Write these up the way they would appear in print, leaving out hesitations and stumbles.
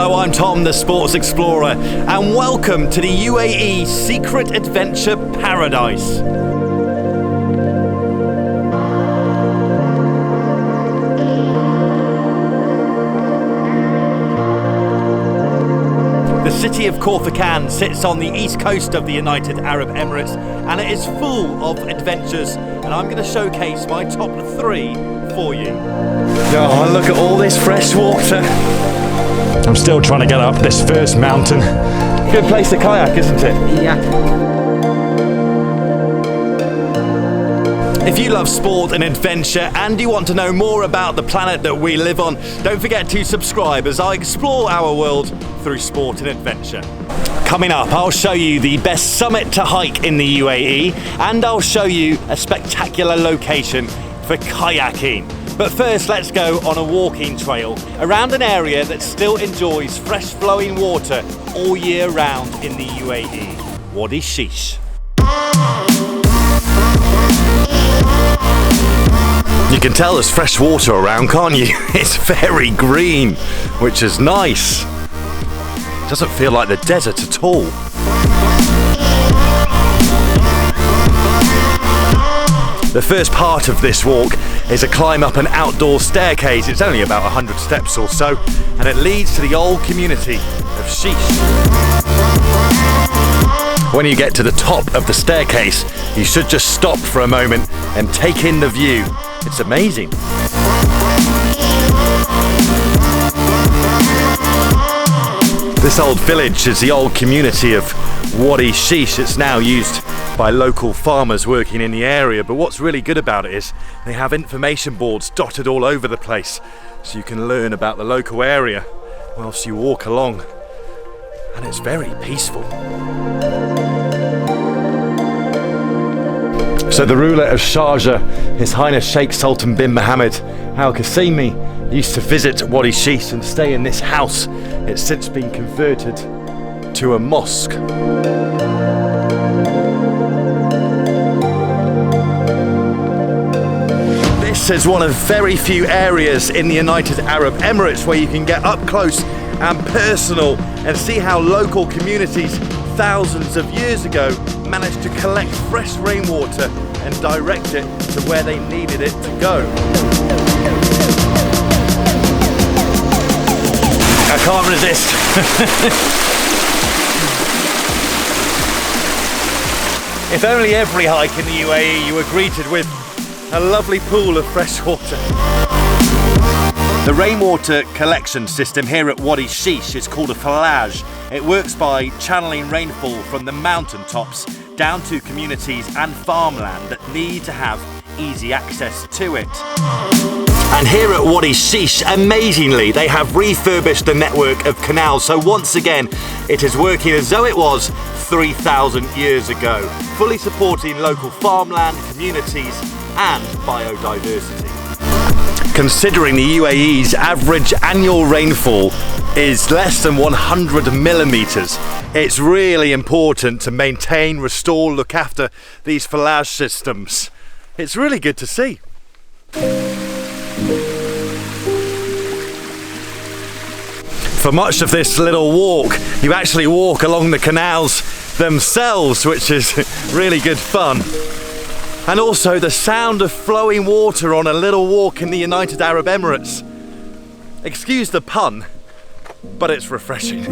Hello, I'm Tom, the Sports Explorer, and welcome to the UAE Secret Adventure Paradise. The city of Khor Fakkan sits on the east coast of the United Arab Emirates, and it is full of adventures, and I'm going to showcase my top 3 for you. Oh, look at all this fresh water. I'm still trying to get up this first mountain. Good place to kayak, isn't it? Yeah. If you love sport and adventure and you want to know more about the planet that we live on, don't forget to subscribe as I explore our world through sport and adventure. Coming up, I'll show you the best summit to hike in the UAE, and I'll show you a spectacular location for kayaking. But first, let's go on a walking trail around an area that still enjoys fresh flowing water all year round in the UAE, Wadi Shees. You can tell there's fresh water around, can't you? It's very green, which is nice. Doesn't feel like the desert at all. The first part of this walk is a climb up an outdoor staircase. It's only about 100 steps or so, and it leads to the old community of Shees. When you get to the top of the staircase, you should just stop for a moment and take in the view. It's amazing. This old village is the old community of Wadi Shees. It's now used by local farmers working in the area, but what's really good about it is they have information boards dotted all over the place, so you can learn about the local area whilst you walk along, and it's very peaceful. So the ruler of Sharjah, His Highness Sheikh Sultan bin Mohammed Al Qasimi, used to visit Wadi Shees and stay in this house. It's since been converted to a mosque. This is one of very few areas in the United Arab Emirates where you can get up close and personal and see how local communities thousands of years ago managed to collect fresh rainwater and direct it to where they needed it to go. I can't resist. If only every hike in the UAE you were greeted with a lovely pool of fresh water. The rainwater collection system here at Wadi Shees is called a falaj. It works by channeling rainfall from the mountain tops down to communities and farmland that need to have easy access to it. And here at Wadi Shees, amazingly, they have refurbished the network of canals. So once again, it is working as though it was 3,000 years ago, fully supporting local farmland, communities and biodiversity. Considering the UAE's average annual rainfall is less than 100 millimeters, it's really important to maintain, restore, look after these falaj systems. It's really good to see. For much of this little walk, you actually walk along the canals themselves, which is really good fun. And also the sound of flowing water on a little walk in the United Arab Emirates. Excuse the pun, but it's refreshing.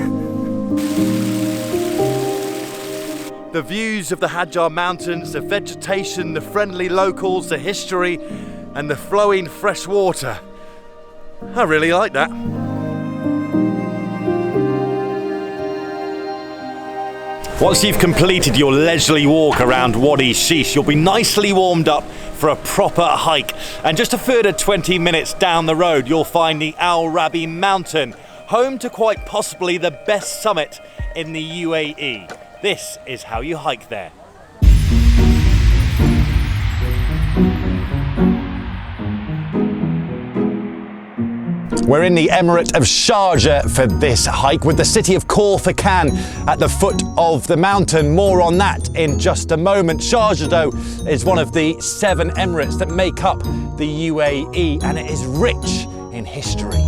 The views of the Hajar Mountains, the vegetation, the friendly locals, the history, and the flowing fresh water. I really like that. Once you've completed your leisurely walk around Wadi Shees, you'll be nicely warmed up for a proper hike. And just a further 20 minutes down the road, you'll find the Rabi Mountain, home to quite possibly the best summit in the UAE. This is how you hike there. We're in the Emirate of Sharjah for this hike with the city of Khor Fakkan at the foot of the mountain. More on that in just a moment. Sharjah, though, is one of the 7 emirates that make up the UAE, and it is rich in history.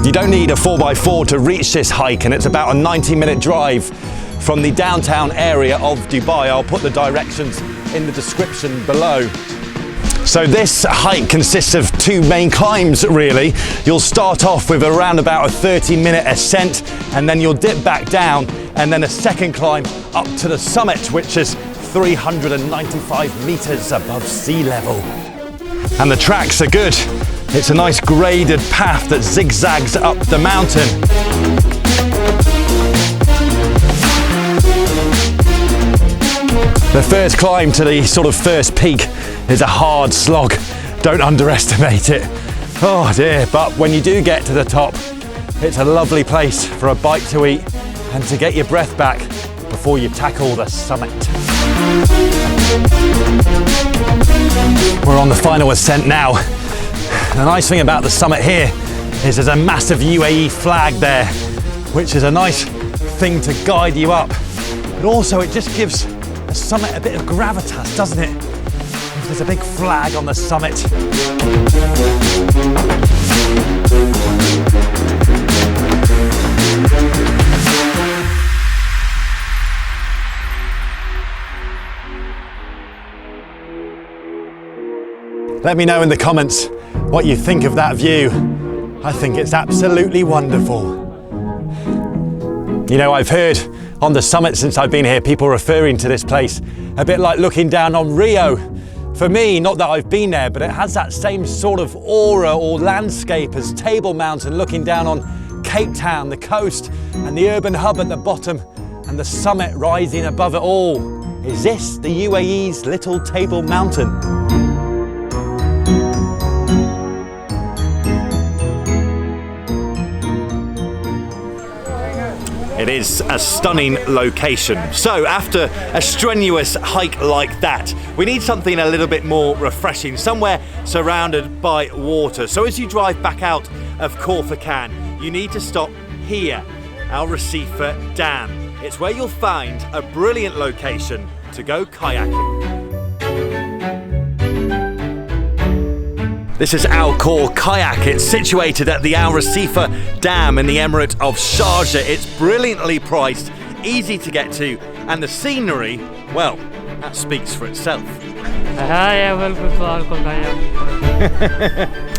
You don't need a 4x4 to reach this hike, and it's about a 90-minute drive from the downtown area of Dubai. I'll put the directions in the description below. So this hike consists of two main climbs, really. You'll start off with around about a 30-minute ascent, and then you'll dip back down, and then a second climb up to the summit, which is 395 meters above sea level. And the tracks are good. It's a nice graded path that zigzags up the mountain. The first climb to the sort of first peak is a hard slog. Don't underestimate it. Oh dear, but when you do get to the top, it's a lovely place for a bite to eat and to get your breath back before you tackle the summit. We're on the final ascent now. The nice thing about the summit here is there's a massive UAE flag there, which is a nice thing to guide you up. But also it just gives the summit a bit of gravitas, doesn't it? There's a big flag on the summit. Let me know in the comments what you think of that view. I think it's absolutely wonderful. You know, I've heard on the summit since I've been here, people referring to this place a bit like looking down on Rio. For me, not that I've been there, but it has that same sort of aura or landscape as Table Mountain, looking down on Cape Town, the coast, and the urban hub at the bottom, and the summit rising above it all. Is this the UAE's little Table Mountain? It is a stunning location. So after a strenuous hike like that, we need something a little bit more refreshing, somewhere surrounded by water. So as you drive back out of Khor Fakkan, you need to stop here, Rasifa Dam. It's where you'll find a brilliant location to go kayaking. This is ALKHOR Kayak. It's situated at the Rasifa Dam in the Emirate of Sharjah. It's brilliantly priced, easy to get to, and the scenery, well, that speaks for itself.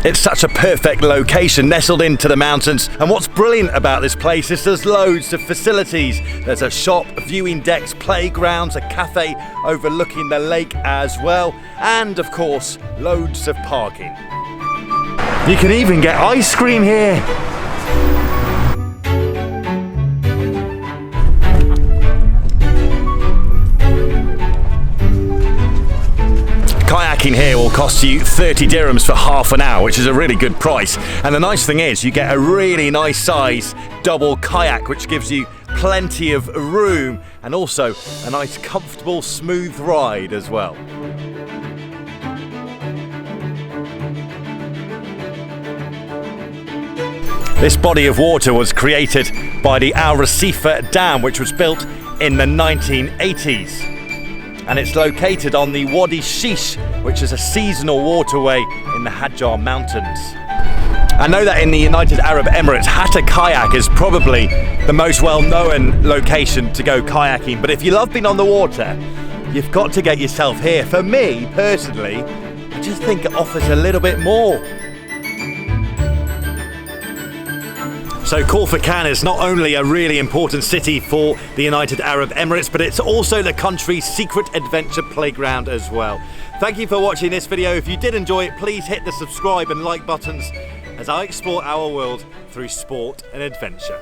It's such a perfect location, nestled into the mountains. And what's brilliant about this place is there's loads of facilities. There's a shop, viewing decks, playgrounds, a cafe overlooking the lake as well, and of course, loads of parking. You can even get ice cream here. Kayaking here will cost you 30 dirhams for half an hour, which is a really good price. And the nice thing is you get a really nice size double kayak, which gives you plenty of room and also a nice comfortable smooth ride as well. This body of water was created by the Rasifa Dam, which was built in the 1980s. And it's located on the Wadi Shees, which is a seasonal waterway in the Hadjar Mountains. I know that in the United Arab Emirates, Hatta Kayak is probably the most well-known location to go kayaking, but if you love being on the water, you've got to get yourself here. For me, personally, I just think it offers a little bit more. So Khor Fakkan is not only a really important city for the United Arab Emirates, but it's also the country's secret adventure playground as well. Thank you for watching this video. If you did enjoy it, please hit the subscribe and like buttons as I explore our world through sport and adventure.